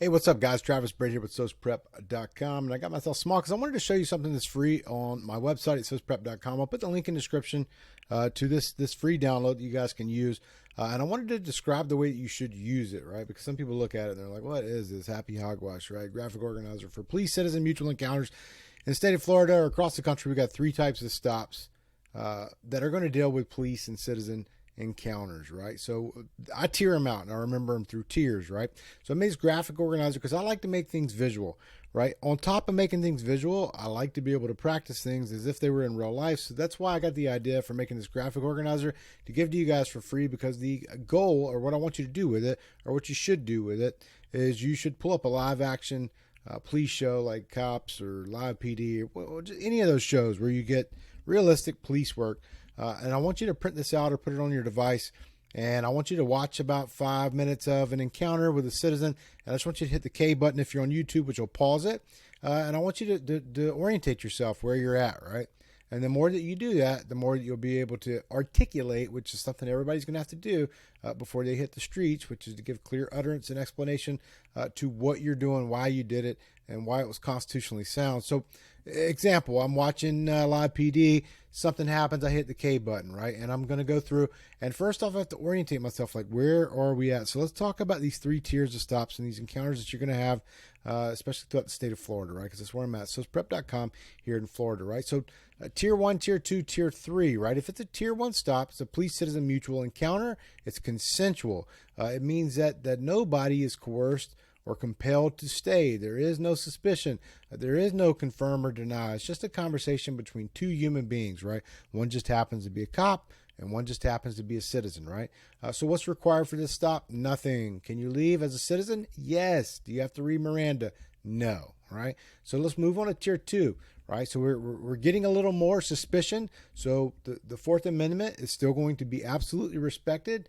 Hey, what's up, guys? Travis Braid here with SOCEprep.com. And I got myself small because I wanted to show you something that's free on my website at SOCEprep.com. I'll put the link in the description to this free download that you guys can use. And I wanted to describe the way that you should use it, right? Because some people look at it and they're like, what is this? Happy hogwash, right? Graphic organizer for police, citizen, mutual encounters. In the state of Florida or across the country, we got three types of stops that are going to deal with police and citizen encounters, right? So I tier them out and I remember them through tiers, right? So I made this graphic organizer because I like to make things visual, right? On top of making things visual, I like to be able to practice things as if they were in real life. So that's why I got the idea for making this graphic organizer to give to you guys for free, because the goal, or what I want you to do with it, or what you should do with it, is you should pull up a live action police show like Cops or Live PD or just any of those shows where you get realistic police work. And I want you to print this out or put it on your device. And I want you to watch about 5 minutes of an encounter with a citizen. And I just want you to hit the K button if you're on YouTube, which will pause it. And I want you to orientate yourself where you're at, right? And the more that you do that, the more that you'll be able to articulate, which is something everybody's going to have to do before they hit the streets, which is to give clear utterance and explanation to what you're doing, why you did it, and why it was constitutionally sound. So, example, I'm watching Live PD. Something happens, I hit the K button, right? And I'm going to go through. And first off, I have to orientate myself, like, where are we at? So let's talk about these three tiers of stops and these encounters that you're going to have, especially throughout the state of Florida, right? Because that's where I'm at. SOCEprep.com here in Florida, right? So tier 1, tier 2, tier 3, right? If it's a tier 1 stop, it's a police citizen mutual encounter. It's consensual. It means that nobody is coerced or compelled to stay. There is no suspicion. There is no confirm or deny. It's just a conversation between two human beings, right? One just happens to be a cop and one just happens to be a citizen, right? So what's required for this stop? Nothing. Can you leave as a citizen? Yes. Do you have to read Miranda? No, right? So let's move on to tier 2, right? So we're getting a little more suspicion. So the Fourth Amendment is still going to be absolutely respected,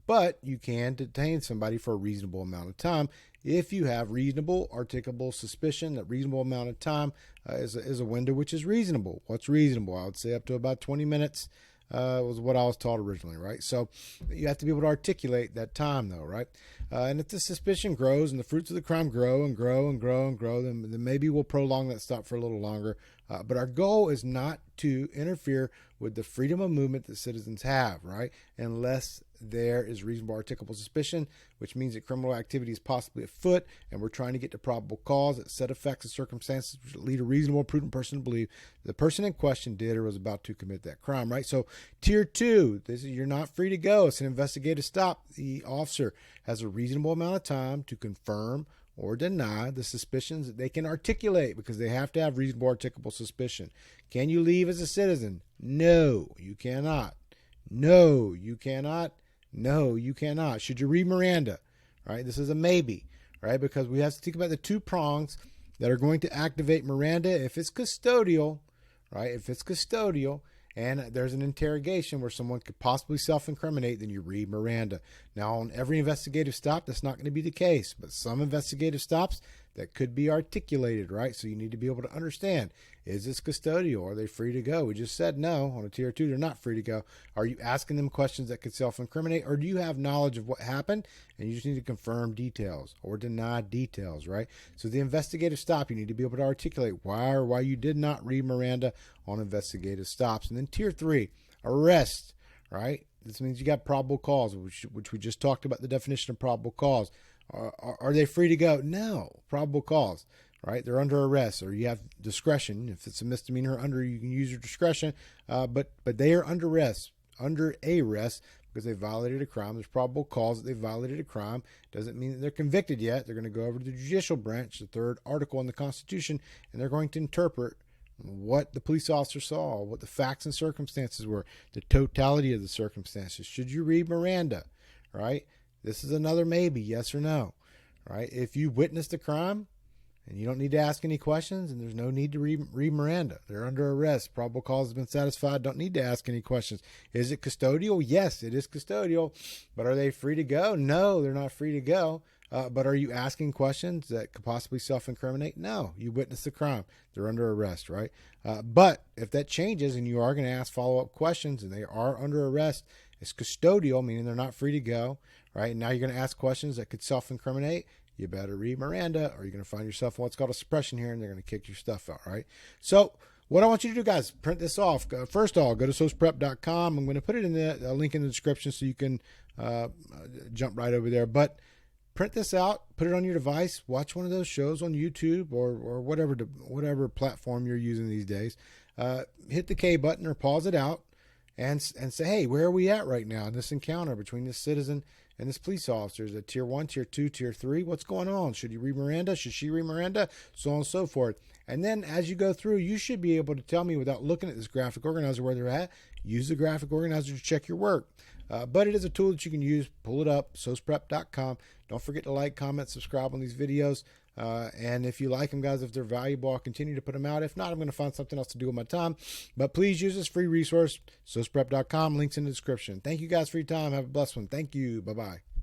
but you can detain somebody for a reasonable amount of time if you have reasonable, articulable suspicion. That reasonable amount of time is a window which is reasonable. What's reasonable? I would say up to about 20 minutes was what I was taught originally, right? So you have to be able to articulate that time, though, right? And if the suspicion grows and the fruits of the crime grow and grow and grow and grow, then maybe we'll prolong that stop for a little longer. But our goal is not to interfere with the freedom of movement that citizens have, right? Unless there is reasonable articulable suspicion, which means that criminal activity is possibly afoot, and we're trying to get to probable cause that set effects and circumstances which lead a reasonable, prudent person to believe the person in question did or was about to commit that crime, right? So tier 2, you're not free to go. It's an investigative stop. The officer has a reasonable amount of time to confirm or deny the suspicions that they can articulate, because they have to have reasonable articulable suspicion. Can you leave as a citizen? No, you cannot. No, you cannot. No, you cannot. Should you read Miranda? Right? This is a maybe, right? Because we have to think about the two prongs that are going to activate Miranda if it's custodial, right? If it's custodial and there's an interrogation where someone could possibly self-incriminate, then you read Miranda. Now, on every investigative stop, that's not going to be the case, but some investigative stops that could be articulated, right? So you need to be able to understand, is this custodial? Are they free to go? We just said no. On a tier 2, they're not free to go. Are you asking them questions that could self-incriminate, or do you have knowledge of what happened and you just need to confirm details or deny details, right? So the investigative stop, you need to be able to articulate why or why you did not read Miranda on investigative stops. And then tier 3, arrest, right? This means you got probable cause, which we just talked about, the definition of probable cause. Are they free to go? No. Probable cause, right? They're under arrest, or you have discretion. If it's a misdemeanor, you can use your discretion. But they are under arrest because they violated a crime. There's probable cause that they violated a crime. Doesn't mean that they're convicted yet. They're going to go over to the judicial branch, the third article in the Constitution, and they're going to interpret what the police officer saw, what the facts and circumstances were, the totality of the circumstances. Should you read Miranda, right? This is another maybe, yes or no, right? If you witnessed a crime and you don't need to ask any questions, and there's no need to read Miranda. They're under arrest. Probable cause has been satisfied. Don't need to ask any questions. Is it custodial? Yes, it is custodial. But are they free to go? No, they're not free to go. But are you asking questions that could possibly self-incriminate? No, you witnessed the crime. They're under arrest, right? But if that changes and you are going to ask follow-up questions and they are under arrest, it's custodial, meaning they're not free to go, right? And now you're going to ask questions that could self-incriminate. you better read Miranda, or you're going to find yourself in what's called a suppression hearing. They're going to kick your stuff out, right? So what I want you to do, guys, print this off. First of all, go to SOCEprep.com. I'm going to put it in the link in the description so you can jump right over there. But print this out, put it on your device, watch one of those shows on YouTube or whatever platform you're using these days. Hit the K button or pause it out and say, hey, where are we at right now in this encounter between this citizen and this police officer? Is it tier 1, tier 2, tier 3? What's going on? Should you read Miranda? Should she read Miranda? So on and so forth. And then as you go through, you should be able to tell me without looking at this graphic organizer where they're at. Use the graphic organizer to check your work. But it is a tool that you can use. Pull it up, SOCEprep.com. Don't forget to like, comment, subscribe on these videos. And if you like them, guys, if they're valuable, I'll continue to put them out. If not, I'm going to find something else to do with my time. But please use this free resource, SOCEprep.com. Links in the description. Thank you guys for your time. Have a blessed one. Thank you. Bye-bye.